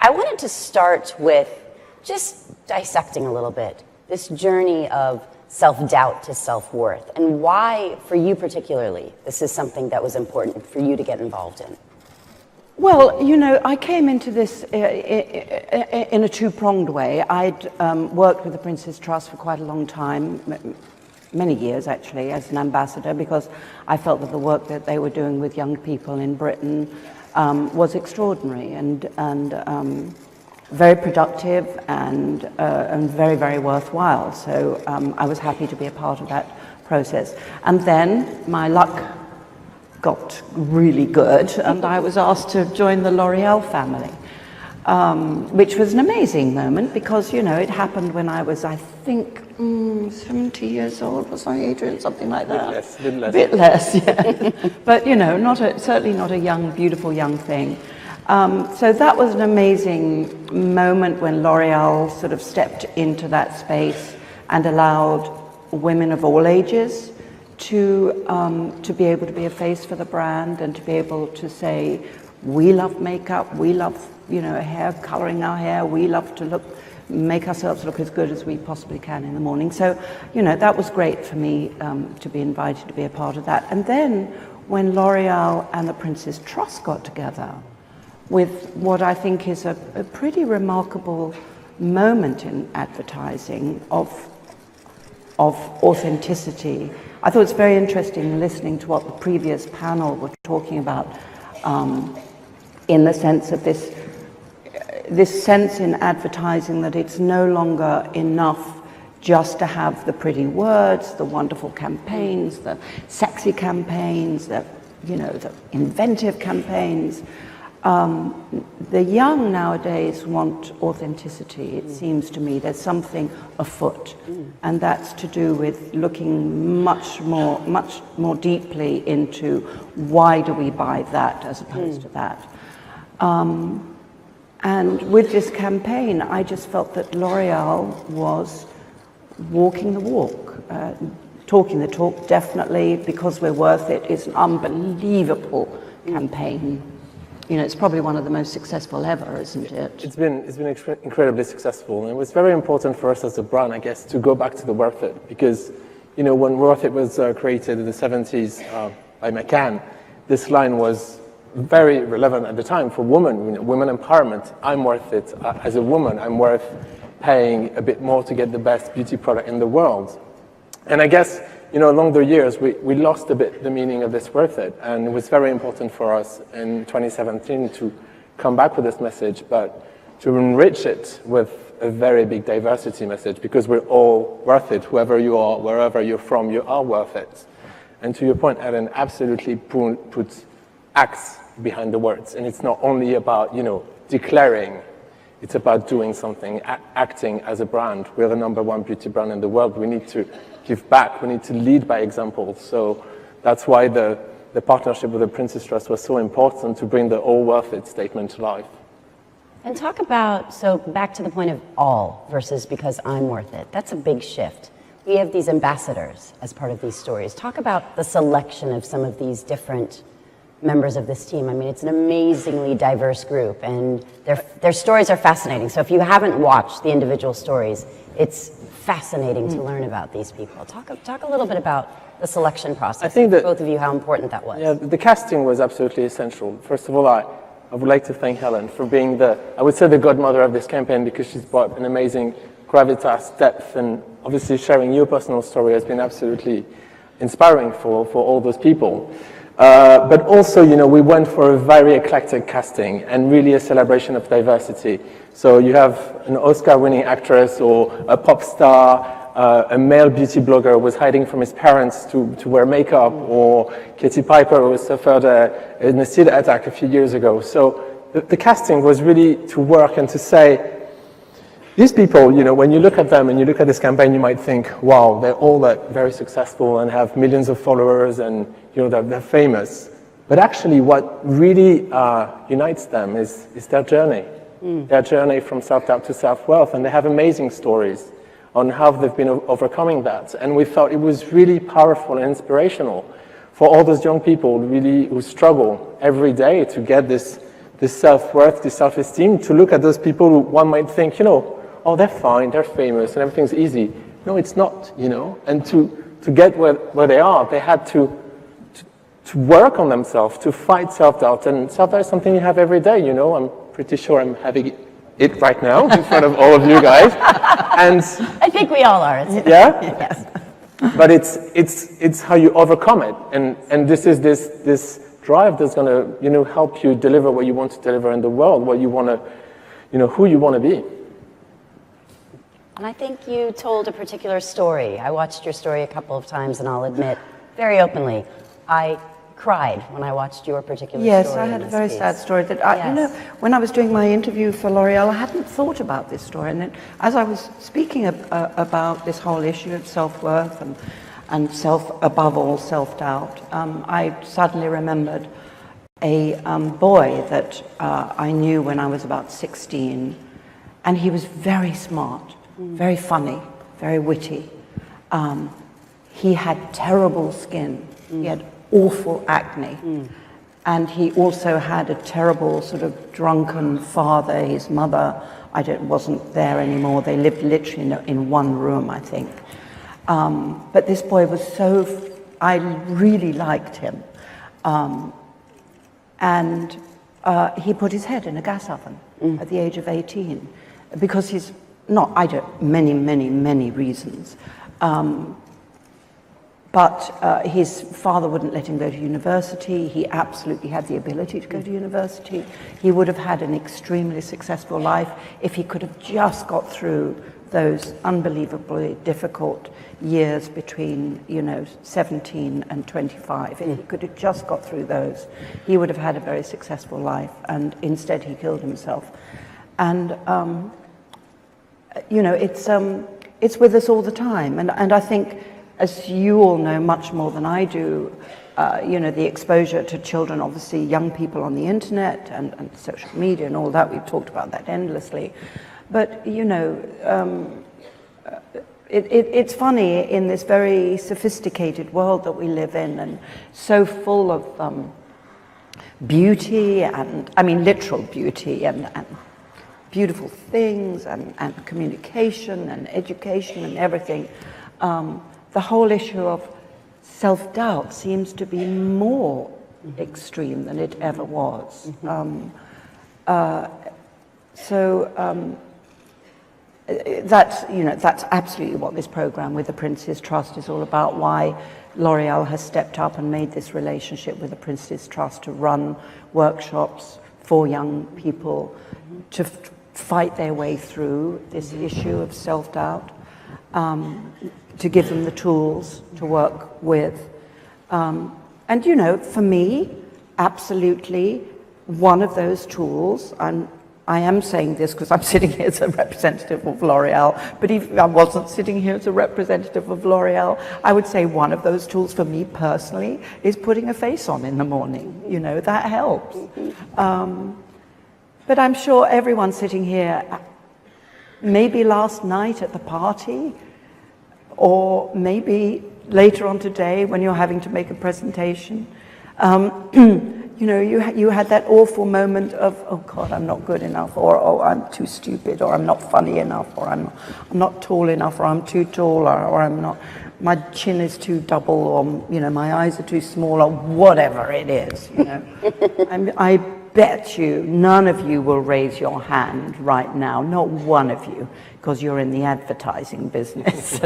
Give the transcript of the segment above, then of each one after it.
I wanted to start with just dissecting a little bit this journey of self-doubt to self-worth, and why, for you particularly, this is something that was important for you to get involved in. Well, you know, I came into this in a two-pronged way. I'd worked with the Prince's Trust for quite a long time, many years actually, as an ambassador, because I felt that the work that they were doing with young people in Britain was extraordinary and very productive and very, very worthwhile. So I was happy to be a part of that process. And then my luck got really good, and I was asked to join the L'Oreal family, which was an amazing moment because, you know, it happened when I was, I think, 70 years old. Was I, Adrian? Something like that. A bit less, yeah. But, you know, certainly not a young, beautiful young thing. So that was an amazing moment when L'Oreal sort of stepped into that space and allowed women of all ages to be able to be a face for the brand and to be able to say, we love makeup, we love, you know, hair, coloring our hair, we love to make ourselves look as good as we possibly can in the morning. So, you know, that was great for me to be invited to be a part of that. And then when L'Oreal and the Prince's Trust got together with what I think is a pretty remarkable moment in advertising of authenticity. I thought it's very interesting listening to what the previous panel were talking about in the sense of this sense in advertising that it's no longer enough just to have the pretty words, the wonderful campaigns, the sexy campaigns, the inventive campaigns. The young nowadays want authenticity. It seems to me there's something afoot, and that's to do with looking much more deeply into why do we buy that as opposed to that. And with this campaign, I just felt that L'Oreal was walking the walk, talking the talk, definitely, because we're worth it. It's an unbelievable campaign. You know, it's probably one of the most successful ever, isn't it? It's been incredibly successful, and it was very important for us as a brand, I guess, to go back to the Worth It, because, you know, when Worth It was created in the 70s by McCann, this line was very relevant at the time for women, you know, women empowerment. I'm worth it. As a woman, I'm worth paying a bit more to get the best beauty product in the world. And I guess, you know, along the years, we lost a bit the meaning of this Worth It, and it was very important for us in 2017 to come back with this message, but to enrich it with a very big diversity message, because we're all worth it. Whoever you are, wherever you're from, you are worth it. And to your point, Helen, absolutely put acts behind the words, and it's not only about, you know, declaring. It's about doing something, acting as a brand. We're the #1 beauty brand in the world. We need to give back. We need to lead by example. So that's why the partnership with the Prince's Trust was so important, to bring the all worth it statement to life. And talk about, so back to the point of all versus because I'm worth it. That's a big shift. We have these ambassadors as part of these stories. Talk about the selection of some of these different members of this team. I mean, it's an amazingly diverse group, and their stories are fascinating. So if you haven't watched the individual stories, it's fascinating to learn about these people. Talk a little bit about the selection process. I think that, both of you, how important that was. Yeah, the casting was absolutely essential. First of all, I would like to thank Helen for being I would say the godmother of this campaign, because she's brought an amazing gravitas, depth, and obviously sharing your personal story has been absolutely inspiring for all those people. But also, you know, we went for a very eclectic casting and really a celebration of diversity. So you have an Oscar-winning actress or a pop star, a male beauty blogger who was hiding from his parents to wear makeup, or Katy Piper who suffered an acid attack a few years ago. So the casting was really to work and to say, these people, you know, when you look at them and you look at this campaign, you might think, wow, they're all very successful and have millions of followers, and, you know, they're famous. But actually what really unites them is their journey. Their journey from self-doubt to self-worth, and they have amazing stories on how they've been overcoming that. And we thought it was really powerful and inspirational for all those young people really who struggle every day to get this this self-worth, this self-esteem, to look at those people who one might think, you know, oh, they're fine, they're famous, and everything's easy. No, it's not, you know. And to get where they are, they had to work on themselves, to fight self-doubt. And self-doubt is something you have every day, you know. I'm pretty sure I'm having it right now in front of all of you guys. And I think we all are. yeah? Yes. But it's how you overcome it. And this is this drive that's going to, you know, help you deliver what you want to deliver in the world, what you want to, you know, who you want to be. And I think you told a particular story. I watched your story a couple of times, and I'll admit, very openly, I cried when I watched your particular story. Yes, I had a very sad story that you know, when I was doing my interview for L'Oreal, I hadn't thought about this story. And then, as I was speaking about this whole issue of self-worth and above all, self-doubt, I suddenly remembered a boy that I knew when I was about 16, and he was very smart, very funny, very witty. He had terrible skin. He had awful acne. And he also had a terrible sort of drunken father. His mother, wasn't there anymore. They lived literally in one room, I think. But this boy was I really liked him. And he put his head in a gas oven at the age of 18 because many reasons. But his father wouldn't let him go to university. He absolutely had the ability to go to university. He would have had an extremely successful life if he could have just got through those unbelievably difficult years between, 17 and 25. If he could have just got through those, he would have had a very successful life. And instead, he killed himself. And it's with us all the time. And I think, as you all know much more than I do, the exposure to children, obviously young people on the internet and social media and all that, we've talked about that endlessly. But, it's funny in this very sophisticated world that we live in and so full of beauty and, literal beauty and beautiful things and communication and education and everything. The whole issue of self-doubt seems to be more extreme than it ever was. That's absolutely what this program with the Prince's Trust is all about, why L'Oreal has stepped up and made this relationship with the Prince's Trust to run workshops for young people to fight their way through this issue of self-doubt. To give them the tools to work with. And for me, absolutely, one of those tools, I am saying this because I'm sitting here as a representative of L'Oreal, but if I wasn't sitting here as a representative of L'Oreal, I would say one of those tools for me personally is putting a face on in the morning. That helps. But I'm sure everyone sitting here, maybe last night at the party, or maybe later on today when you're having to make a presentation, you had that awful moment of, oh God, I'm not good enough, or oh, I'm too stupid, or I'm not funny enough, or I'm not tall enough, or I'm too tall, or I'm not, my chin is too double, or my eyes are too small, or whatever it is. I bet you none of you will raise your hand right now, not one of you, because you're in the advertising business,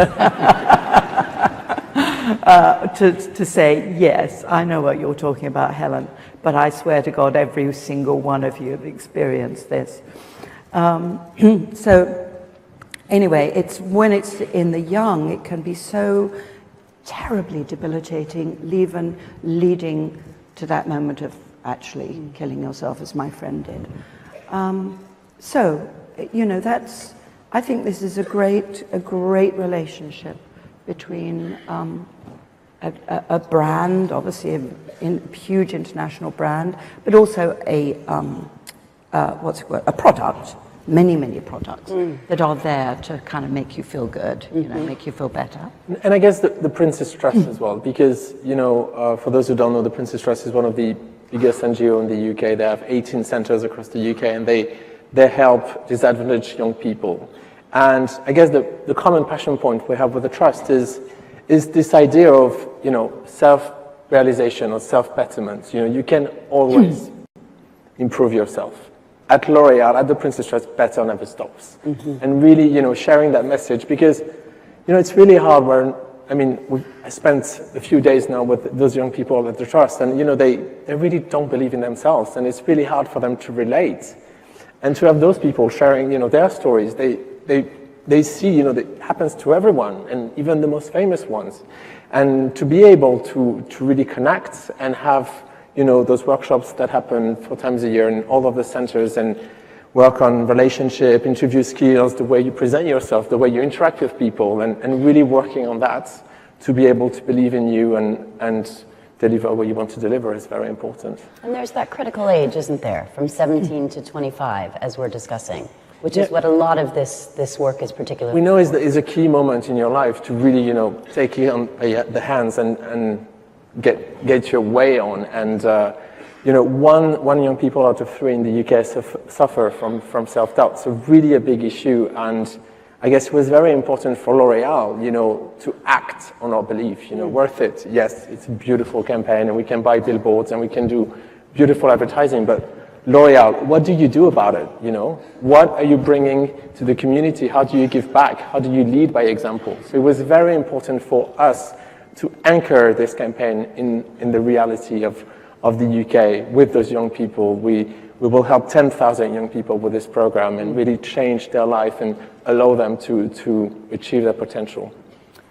to say, yes, I know what you're talking about, Helen, but I swear to God, every single one of you have experienced this. So anyway, when it's in the young, it can be so terribly debilitating, even leading to that moment of actually killing yourself, as my friend did. I think this is a great relationship between a brand, obviously a huge international brand, but also a product, many products that are there to kind of make you feel good, make you feel better. And I guess the Prince's Trust as well, because, for those who don't know, the Prince's Trust is one of the biggest NGO in the UK. They have 18 centers across the UK, and they help disadvantaged young people. And I guess the common passion point we have with the trust is this idea of, self-realization or self-betterment. You can always improve yourself. At L'Oréal, at the Princess Trust, better never stops. And really, sharing that message, because, it's really hard when, I spent a few days now with those young people at the Trust, and, they really don't believe in themselves, and it's really hard for them to relate. And to have those people sharing, their stories, they see, that happens to everyone, and even the most famous ones. And to be able to really connect and have, those workshops that happen 4 times a year in all of the centers, and work on relationship, interview skills, the way you present yourself, the way you interact with people, and really working on that to be able to believe in you and deliver what you want to deliver is very important. And there's that critical age, isn't there, from 17 to 25, as we're discussing, which is what a lot of this work is particularly. We know is a key moment in your life to really, take it on the hands and get your way on. And one young people out of 3 in the UK suffer from self-doubt. So really a big issue. And I guess it was very important for L'Oréal, to act on our belief, worth it. Yes, it's a beautiful campaign, and we can buy billboards and we can do beautiful advertising, but L'Oréal, what do you do about it? What are you bringing to the community? How do you give back? How do you lead by example? So it was very important for us to anchor this campaign in the reality of the UK with those young people. We will help 10,000 young people with this program and really change their life and allow them to achieve their potential.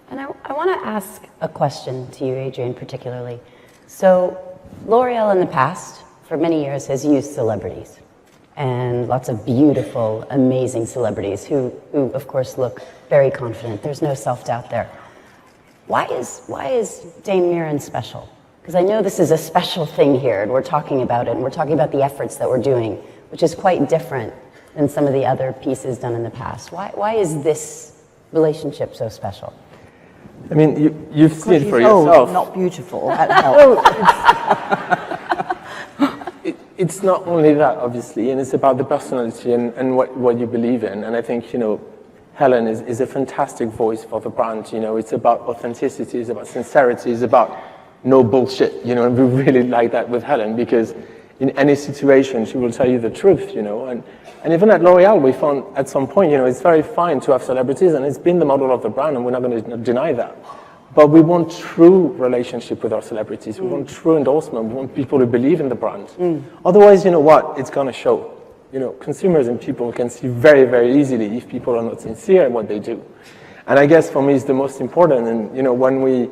And I want to ask a question to you, Adrian, particularly. So L'Oréal in the past, for many years, has used celebrities, and lots of beautiful, amazing celebrities who of course look very confident. There's no self-doubt there. Why is Dame Mirren special? Because I know this is a special thing here, and we're talking about it, and we're talking about the efforts that we're doing, which is quite different than some of the other pieces done in the past. Why is this relationship so special? You've seen it for old, yourself. Not beautiful. That helps. It's not only that, obviously, and it's about the personality and what you believe in. And I think, Helen is a fantastic voice for the brand. It's about authenticity, it's about sincerity, it's about no bullshit, and we really like that with Helen, because in any situation, she will tell you the truth, And even at L'Oréal, we found at some point, it's very fine to have celebrities, and it's been the model of the brand, and we're not going to deny that. But we want true relationship with our celebrities. We want true endorsement. We want people who believe in the brand. Otherwise, it's going to show. Consumers and people can see very, very easily if people are not sincere in what they do. And I guess for me, it's the most important. And, when we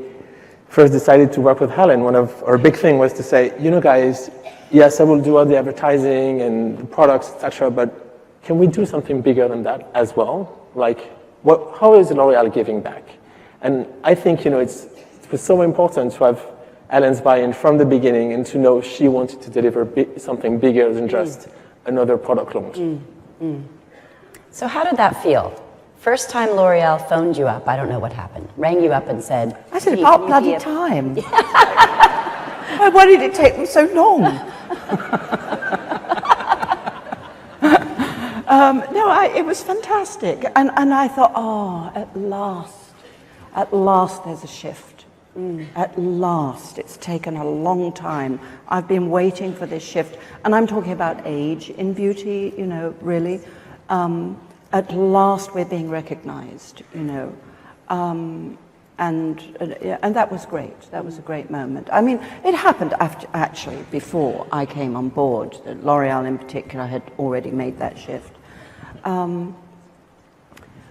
first decided to work with Helen, one of our big thing was to say, guys, yes, I will do all the advertising and the products, etc., but can we do something bigger than that as well? How is L'Oréal giving back? And I think, it was so important to have Helen's buy-in from the beginning and to know she wanted to deliver something bigger than just another product launch. So how did that feel? First time L'Oréal phoned you up, I don't know what happened, rang you up and said... I said, about bloody time. Why did it take them so long? It was fantastic. And I thought, at last there's a shift. At last. It's taken a long time. I've been waiting for this shift. And I'm talking about age in beauty, really. At last we're being recognized, and that was great. That was a great moment. It happened actually before I came on board. L'Oréal in particular had already made that shift.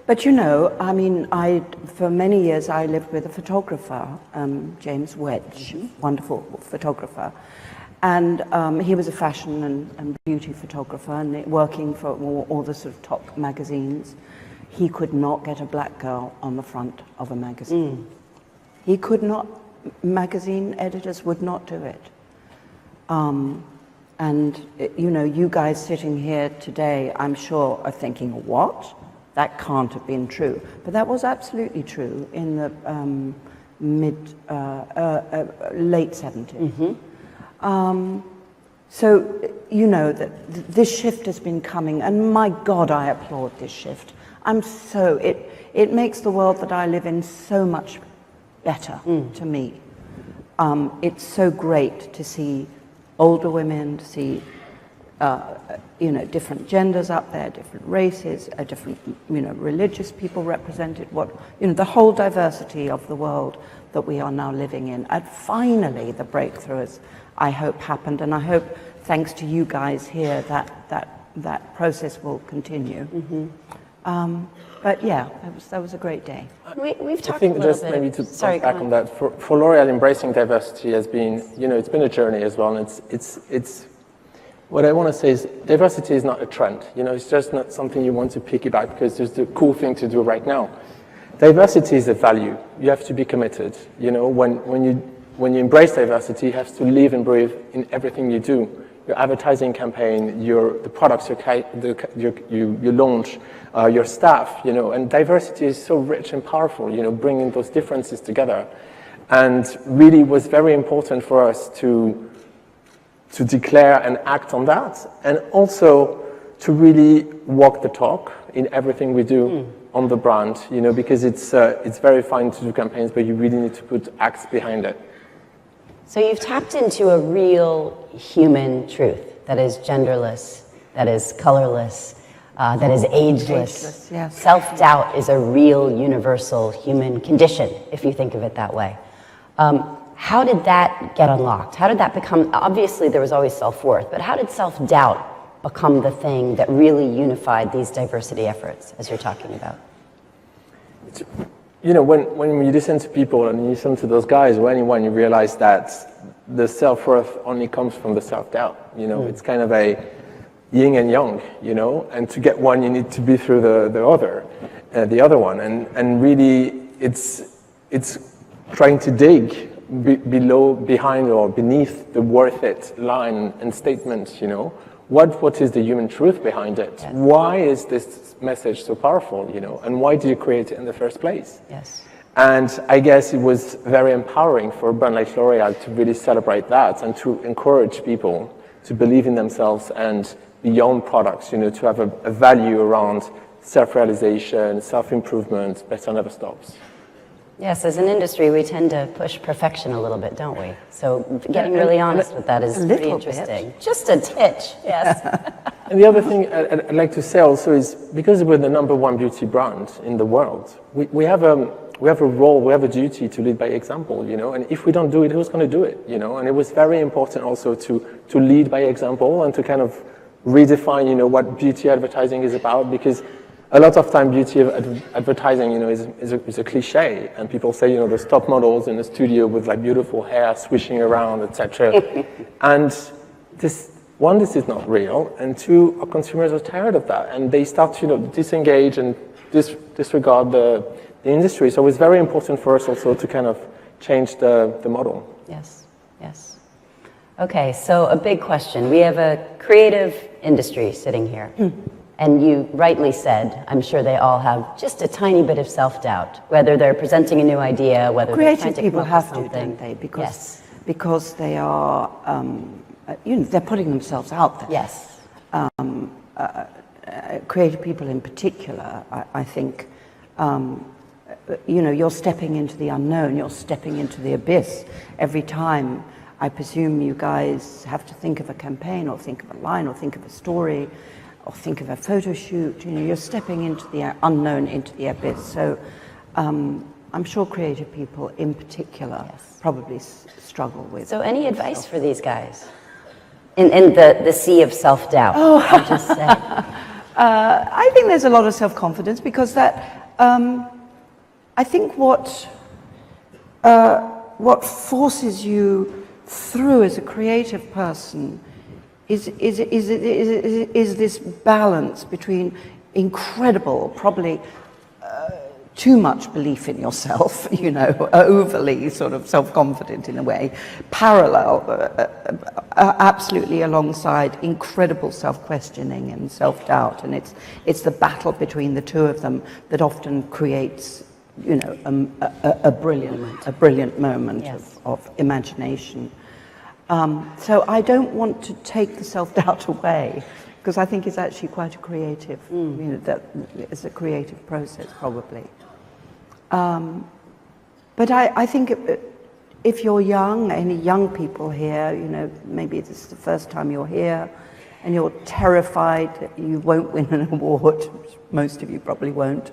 But for many years I lived with a photographer, James Wedge, wonderful photographer. And he was a fashion and beauty photographer, and working for all the sort of top magazines. He could not get a black girl on the front of a magazine. He could not, magazine editors would not do it. You guys sitting here today, I'm sure, are thinking, what? That can't have been true. But that was absolutely true in the late 70s. So, you know, that this shift has been coming, and my God, I applaud this shift. It makes the world that I live in so much better to me. It's so great to see older women, to see, you know, different genders up there, different races, different, you know, religious people represented, you know, the whole diversity of the world that we are now living in. And finally, the breakthrough has, I hope, happened, and I hope, thanks to you guys here, that process will continue. But yeah, that was a great day. We've talked I think a little just bit. maybe to Sorry, back on that, for L'Oréal, embracing diversity has been, you know, it's been a journey as well. And it's what I want to say is diversity is not a trend. You know, it's just not something you want to piggyback because it's the cool thing to do right now. Diversity is a value. You have to be committed. You know, when you embrace diversity, you have to live and breathe in everything you do. Your advertising campaign, the products you launch, your staff, you know, and diversity is so rich and powerful, you know, bringing those differences together. And really was very important for us to declare and act on that, and also to really walk the talk in everything we do on the brand, you know, because it's very fine to do campaigns, but you really need to put acts behind it. So you've tapped into a real human truth that is genderless, that is colorless, that is ageless. Yes. Self-doubt is a real universal human condition, if you think of it that way. How did that get unlocked? How did that become, obviously there was always self-worth, but how did self-doubt become the thing that really unified these diversity efforts, as you're talking about? You know, when you listen to people and you listen to those guys or anyone, you realize that the self-worth only comes from the self-doubt. You know, it's kind of a yin and yang, you know, and to get one, you need to be through the other one. And really, it's trying to dig behind or beneath the worth it line and statement, you know. What is the human truth behind it? Yes. Why is this message so powerful, you know? And why did you create it in the first place? Yes. And I guess it was very empowering for a brand like L'Oréal to really celebrate that and to encourage people to believe in themselves and beyond products, you know, to have a value around self-realization, self-improvement, better never stops. Yes, as an industry, we tend to push perfection a little bit, don't we? So getting really honest with that is pretty interesting. Just a titch, yes. And the other thing I'd like to say also is because we're the #1 beauty brand in the world, we have a role, we have a duty to lead by example, you know, and if we don't do it, who's going to do it, you know? And it was very important also to lead by example and to kind of redefine, you know, what beauty advertising is about, because a lot of time beauty advertising, you know, is a cliche, and people say, you know, those top models in the studio with like beautiful hair swishing around, etc. And this is not real, and two, our consumers are tired of that, and they start to, you know, disengage and disregard the industry. So it's very important for us also to kind of change the model. Yes, yes. Okay, so a big question. We have a creative industry sitting here. And you rightly said, I'm sure they all have just a tiny bit of self-doubt, whether they're presenting a new idea, whether they're trying to come up with something. Creative people have to, don't they? Because, yes. Because they are, you know, they're putting themselves out there. Yes. Creative people in particular, I think, you know, you're stepping into the unknown, you're stepping into the abyss every time. I presume you guys have to think of a campaign or think of a line or think of a story or think of a photo shoot. You know, you're stepping into the unknown, into the abyss. So I'm sure creative people in particular probably struggle with. So any advice for these guys in the sea of self-doubt? I'll just say. I think there's a lot of self-confidence because that, I think what forces you through as a creative person is this balance between incredible, probably too much belief in yourself, you know, overly sort of self-confident in a way, parallel, absolutely alongside incredible self-questioning and self-doubt, and it's the battle between the two of them that often creates, you know, a brilliant moment of imagination. So I don't want to take the self-doubt away, because I think it's actually quite a creative, that it's a creative process probably. But I think if you're young, any young people here, maybe this is the first time you're here, and you're terrified that you won't win an award, which most of you probably won't.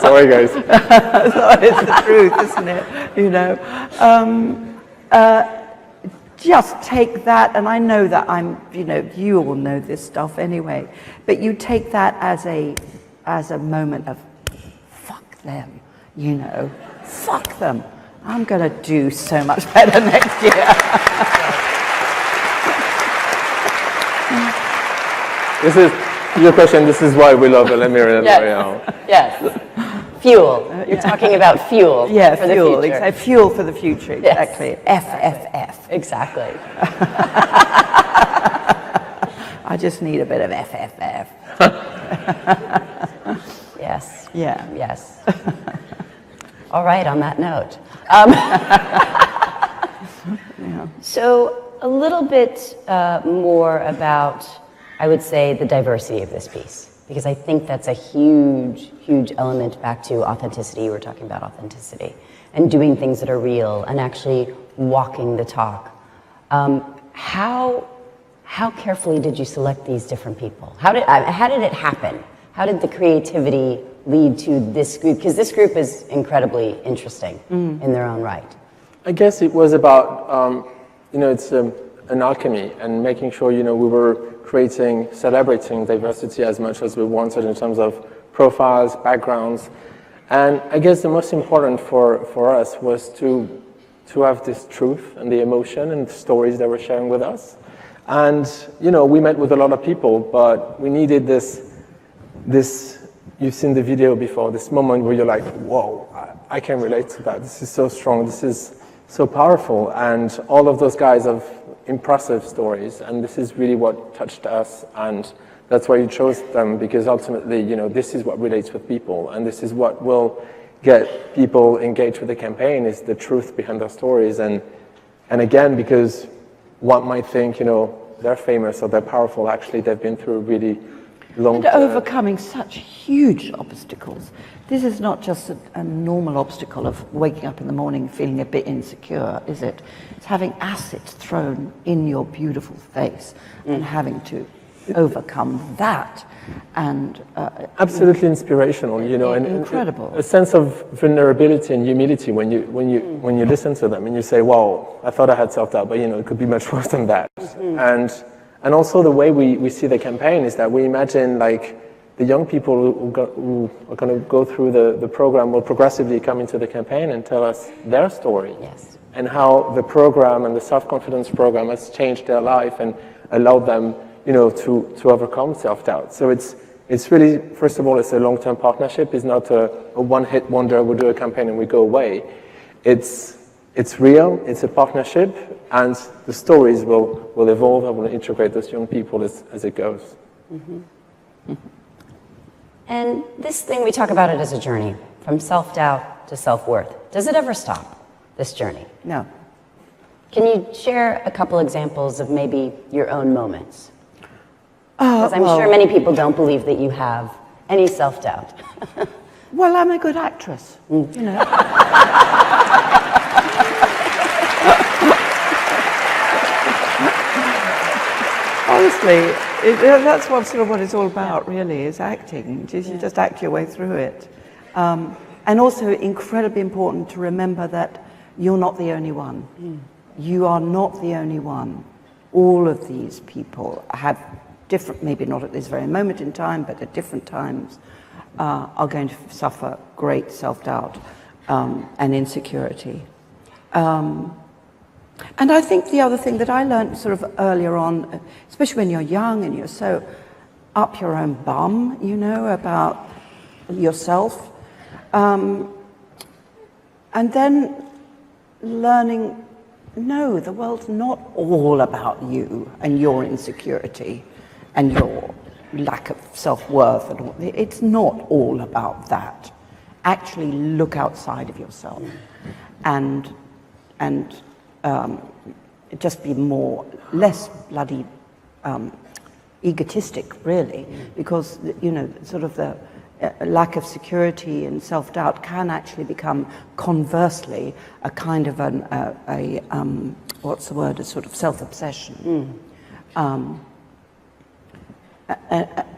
Sorry, guys. It's the truth, isn't it? Just take that, and I know that you all know this stuff anyway, but you take that as a moment of, fuck them, fuck them. I'm going to do so much better next year. This is your question. This is why we love Helen, Mirren, and L'Oreal. Yes. Fuel. You're talking about fuel for the fuel. future. Exactly. Fuel for the future. Exactly. Yes. FFF. Exactly. I just need a bit of FFF. Yes. Yeah. Yes. All right, on that note. So a little bit more about, I would say, the diversity of this piece, because I think that's a huge, huge element back to authenticity. You were talking about authenticity and doing things that are real and actually walking the talk. How carefully did you select these different people? How did it happen? How did the creativity lead to this group? Because this group is incredibly interesting in their own right. I guess it was about, it's an alchemy and making sure, we were celebrating diversity as much as we wanted in terms of profiles, backgrounds. And I guess the most important for us was to have this truth and the emotion and the stories they were sharing with us. And, we met with a lot of people, but we needed this, you've seen the video before, this moment where you're like, whoa, I can relate to that. This is so strong. This is so powerful. And all of those guys have impressive stories. And this is really what touched us. And that's why you chose them, because ultimately, this is what relates with people. And this is what will get people engaged with the campaign, is the truth behind their stories. And again, because one might think, they're famous or they're powerful. Actually, they've been through a really long And overcoming such huge obstacles. This is not just a normal obstacle of waking up in the morning feeling a bit insecure, is it? It's having acids thrown in your beautiful face and having to overcome that. And absolutely inspirational, and incredible. A sense of vulnerability and humility when you listen to them and you say, "Wow, I thought I had self-doubt, but it could be much worse than that." And also the way we see the campaign is that we imagine like the young people who are going to go through the program will progressively come into the campaign and tell us their story. Yes. And how the program and the self-confidence program has changed their life and allowed them, to overcome self-doubt. So it's really, first of all, it's a long-term partnership. It's not a one-hit wonder. We do a campaign and we go away. It's real. It's a partnership, and the stories will evolve. I want to integrate those young people as it goes. Mm-hmm. Mm-hmm. And this thing, we talk about it as a journey, from self-doubt to self-worth. Does it ever stop, this journey? No. Can you share a couple examples of maybe your own moments? Because I'm sure many people don't believe that you have any self-doubt. Well, I'm a good actress, Honestly, that's what it's all about, really, is acting. You just act your way through it. And also incredibly important to remember that you're not the only one. You are not the only one. All of these people have different, maybe not at this very moment in time, but at different times, are going to suffer great self-doubt and insecurity. And I think the other thing that I learned sort of earlier on, especially when you're young and you're so up your own bum, about yourself, and then learning, no, the world's not all about you and your insecurity and your lack of self-worth. And all. It's not all about that. actually look outside of yourself and just be less bloody egotistic, really, because, you know, sort of the lack of security and self-doubt can actually become, conversely, a kind of what's the word, a sort of self-obsession.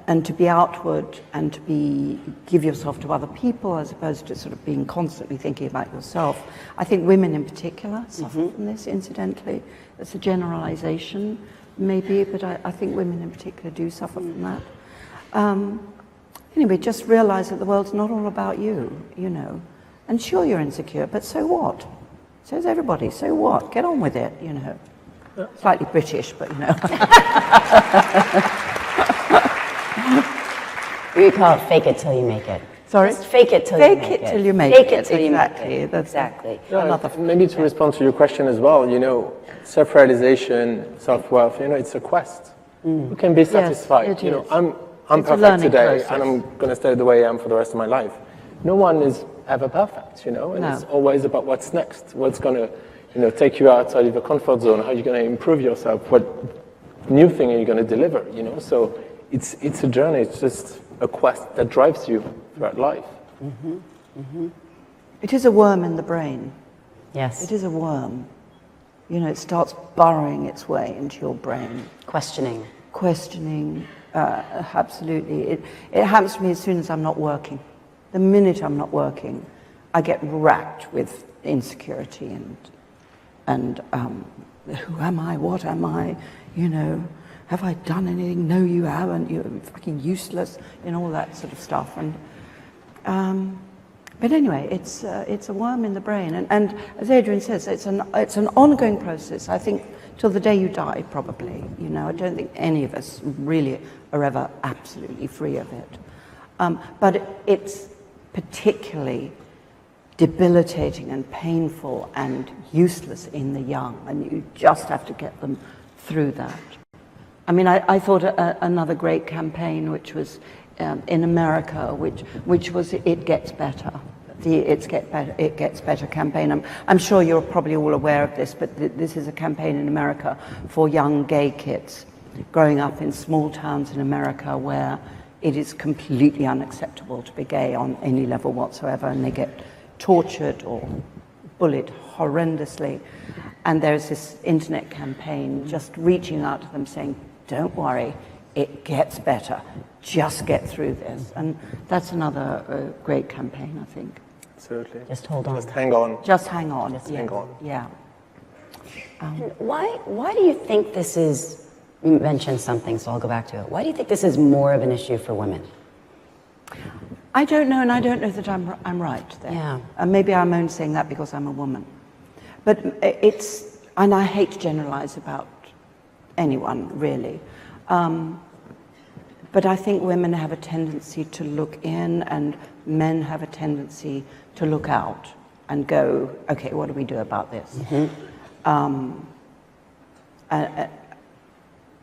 And to be outward and to give yourself to other people as opposed to sort of being constantly thinking about yourself. I think women in particular suffer from this, incidentally. It's a generalization, maybe, but I think women in particular do suffer from that. Anyway, just realize that the world's not all about you, you know. And sure, you're insecure, but so what? So is everybody, so what? Get on with it, you know. Slightly British, but you know. We call it fake it till you make it. Sorry? Just fake it till you make it. Fake it till you make it. Fake it till you make exactly. it. That's exactly. Maybe to respond to your question as well, you know, self-realization, self-worth, you know, it's a quest. You can be satisfied. Yes, you know, I'm perfect today, and I'm going to stay the way I am for the rest of my life. No one is ever perfect, you know, and it's always about what's next, what's going to, you know, take you outside of your comfort zone, how you're going to improve yourself, what new thing are you going to deliver, you know. So it's a journey. It's just a quest that drives you throughout life. It is a worm in the brain. Yes. It is a worm. You know, it starts burrowing its way into your brain. Questioning. Questioning, absolutely. It happens to me as soon as I'm not working. The minute I'm not working, I get racked with insecurity and who am I? What am I? You know, have I done anything? No, you haven't. You're fucking useless. And all that sort of stuff. And but anyway, it's a worm in the brain. And as Adrian says, it's an ongoing process. I think till the day you die, probably. You know, I don't think any of us really are ever absolutely free of it. But it's particularly debilitating and painful and useless in the young, and you just have to get them through that. I mean, I thought another great campaign, which was in America, which was It Gets Better. The It Gets Better campaign. I'm sure you're probably all aware of this, but this is a campaign in America for young gay kids growing up in small towns in America where it is completely unacceptable to be gay on any level whatsoever, and they get tortured or bullied horrendously. And there's this internet campaign just reaching out to them saying, don't worry, it gets better. Just get through this. And that's another great campaign, I think. Absolutely. Just hold on. Just hang on. Just hang on. Just hang on. Yeah. Why do you think this is, you mentioned something, so I'll go back to it. Why do you think this is more of an issue for women? I don't know, and I don't know that I'm right there. Yeah. And maybe I'm only saying that because I'm a woman. But and I hate to generalize about anyone, really. But I think women have a tendency to look in, and men have a tendency to look out and go, okay, what do we do about this?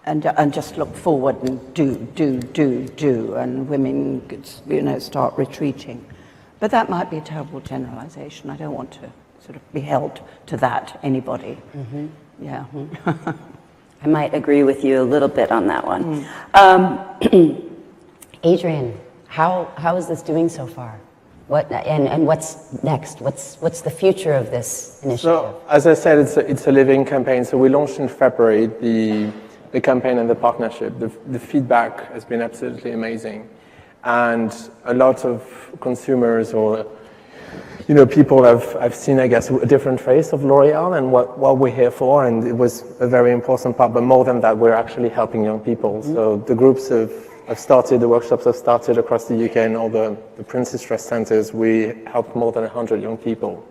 And just look forward and do, and women could, you know, start retreating. But that might be a terrible generalization. I don't want to sort of be held to that, anybody. Yeah. I might agree with you a little bit on that one. Adrian, how is this doing so far? And what's next? What's the future of this initiative? So, as I said, it's a living campaign. So we launched in February the campaign and the partnership. The feedback has been absolutely amazing, and a lot of consumers or people have seen, I guess, a different face of L'Oréal and what we're here for, and it was a very important part. But more than that, we're actually helping young people. So the groups have started, the workshops have started across the UK and all the Prince's Trust centres. We helped more than 100 young people.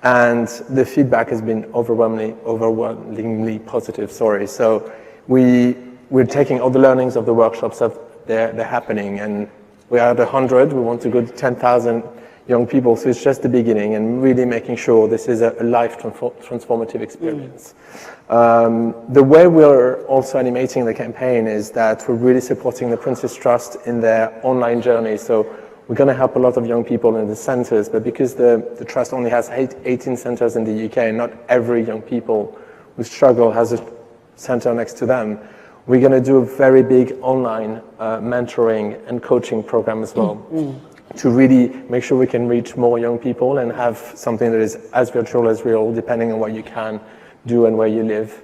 And the feedback has been overwhelmingly positive, So we're taking all the learnings of the workshops that they're happening, and we are at 100, we want to go to 10,000 young people, so it's just the beginning, and really making sure this is a life transformative experience. The way we're also animating the campaign is that we're really supporting the Prince's Trust in their online journey. So we're going to help a lot of young people in the centers, but because the Trust only has 18 centers in the UK, and not every young people who struggle has a center next to them, we're going to do a very big online mentoring and coaching program as well, to really make sure we can reach more young people and have something that is as virtual as real, depending on what you can do and where you live.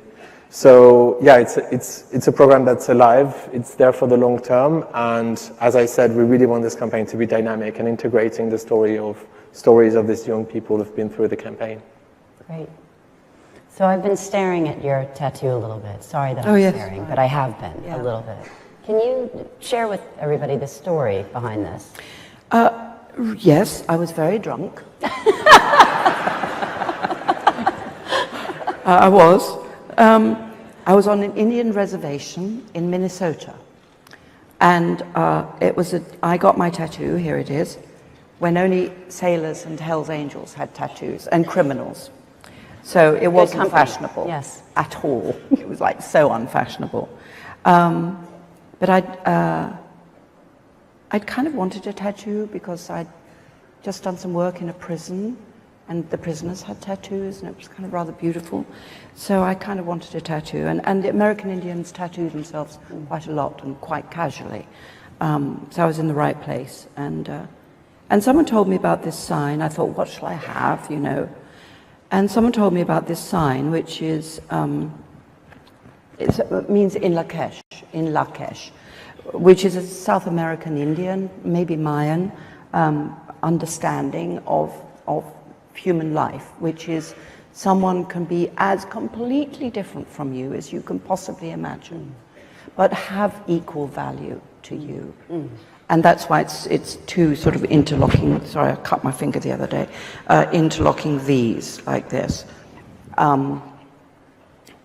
So yeah, it's a program that's alive. It's there for the long term, and as I said, we really want this campaign to be dynamic and integrating the stories of these young people who've been through the campaign. Great. So I've been staring at your tattoo a little bit. Sorry that I'm staring, but I have been a little bit. Can you share with everybody the story behind this? Yes, I was very drunk. I was. I was on an Indian reservation in Minnesota, and I got my tattoo, here it is, when only sailors and Hell's Angels had tattoos, and criminals. So it wasn't fashionable at all. It was like so unfashionable. But I'd kind of wanted a tattoo because I'd just done some work in a prison, and the prisoners had tattoos, and it was kind of rather beautiful. So I kind of wanted a tattoo. And the American Indians tattoo themselves quite a lot and quite casually. So I was in the right place. And someone told me about this sign. I thought, what shall I have, you know? And someone told me about this sign, which is, it means in Lakesh, which is a South American Indian, maybe Mayan, understanding of human life, which is someone can be as completely different from you as you can possibly imagine, but have equal value to you. And that's why it's two sort of interlocking, sorry, I cut my finger the other day, interlocking V's like this,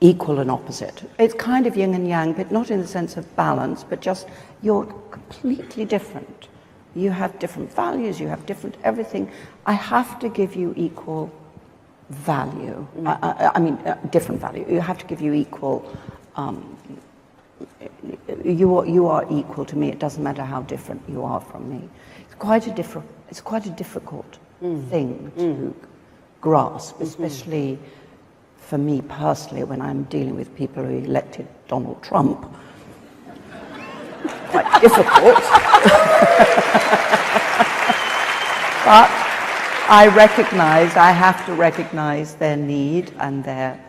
equal and opposite. It's kind of yin and yang, but not in the sense of balance, but just you're completely different. You have different values, you have different everything. I have to give you equal value. I mean, different value. You have to give you equal, you are equal to me. It doesn't matter how different you are from me. It's quite a difficult thing to grasp, especially for me personally when I'm dealing with people who elected Donald Trump. Quite difficult. But I have to recognize their need and their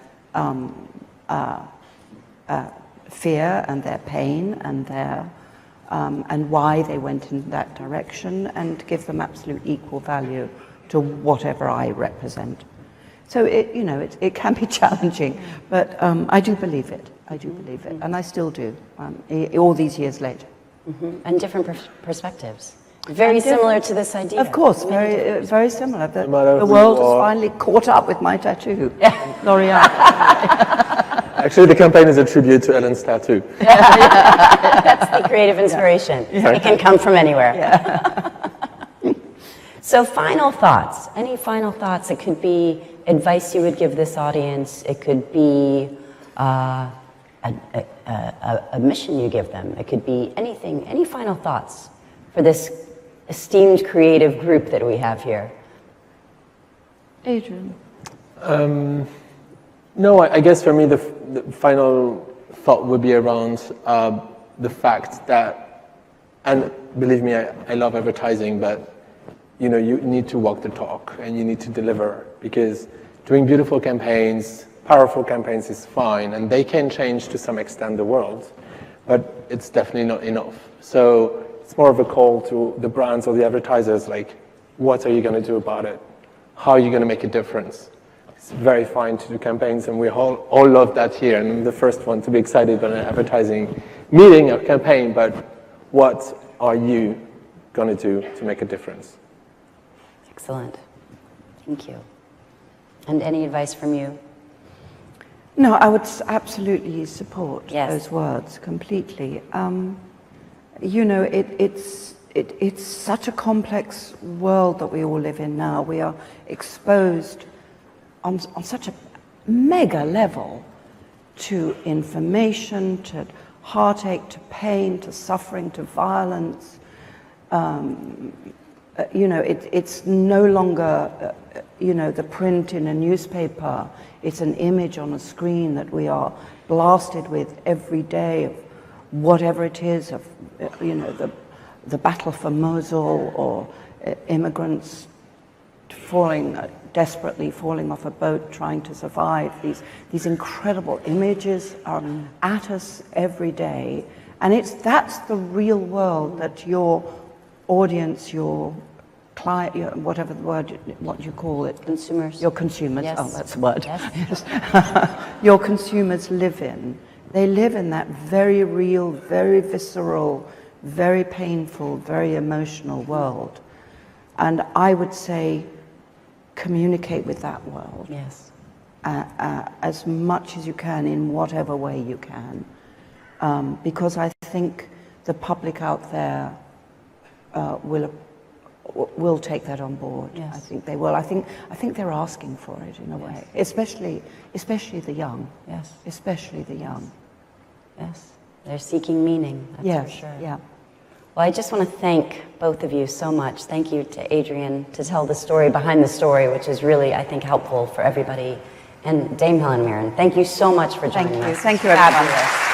fear and their pain and their and why they went in that direction, and give them absolute equal value to whatever I represent. So it can be challenging, but I do believe it. And I still do, all these years later. And different perspectives. Very similar to this idea. Of course, very similar. The world has finally caught up with my tattoo. L'Oreal. Actually, the campaign is a tribute to Helen's tattoo. That's the creative inspiration. It can come from anywhere. So final thoughts. Any final thoughts? It could be advice you would give this audience. It could be a mission you give them. It could be anything. Any final thoughts for this esteemed creative group that we have here? Adrian. No, I guess for me the final thought would be around the fact that, and believe me, I love advertising, but you need to walk the talk and you need to deliver, because doing beautiful campaigns, powerful campaigns is fine, and they can change to some extent the world, but it's definitely not enough. So it's more of a call to the brands or the advertisers, like, what are you going to do about it? How are you going to make a difference? It's very fine to do campaigns, and we all love that here, and I'm the first one to be excited about an advertising meeting or campaign, but what are you going to do to make a difference? Excellent. Thank you. And any advice from you? No, I would absolutely support those words completely. It's such a complex world that we all live in now. We are exposed on such a mega level to information, to heartache, to pain, to suffering, to violence, you know, it's no longer, you know, the print in a newspaper. It's an image on a screen that we are blasted with every day of whatever it is, of, you know, the battle for Mosul, or immigrants desperately falling off a boat trying to survive. These incredible images are at us every day, and that's the real world that your audience, your client, whatever the word, what you call it, Consumers. your consumers. Yes. Oh, that's the word. Yes. Your consumers live in. They live in that very real, very visceral, very painful, very emotional world. And I would say, communicate with that world. Yes. As much as you can, in whatever way you can. Because I think the public out there will take that on board. Yes. I think they will. I think they're asking for it in a way, especially the young. Yes. Especially the young. Yes. They're seeking meaning, that's Yes. for sure. Yeah. Well, I just want to thank both of you so much. Thank you to Adrian to tell the story behind the story, which is really, I think, helpful for everybody. And Dame Helen Mirren, thank you so much for joining us. Thank you, everyone. Fabulous.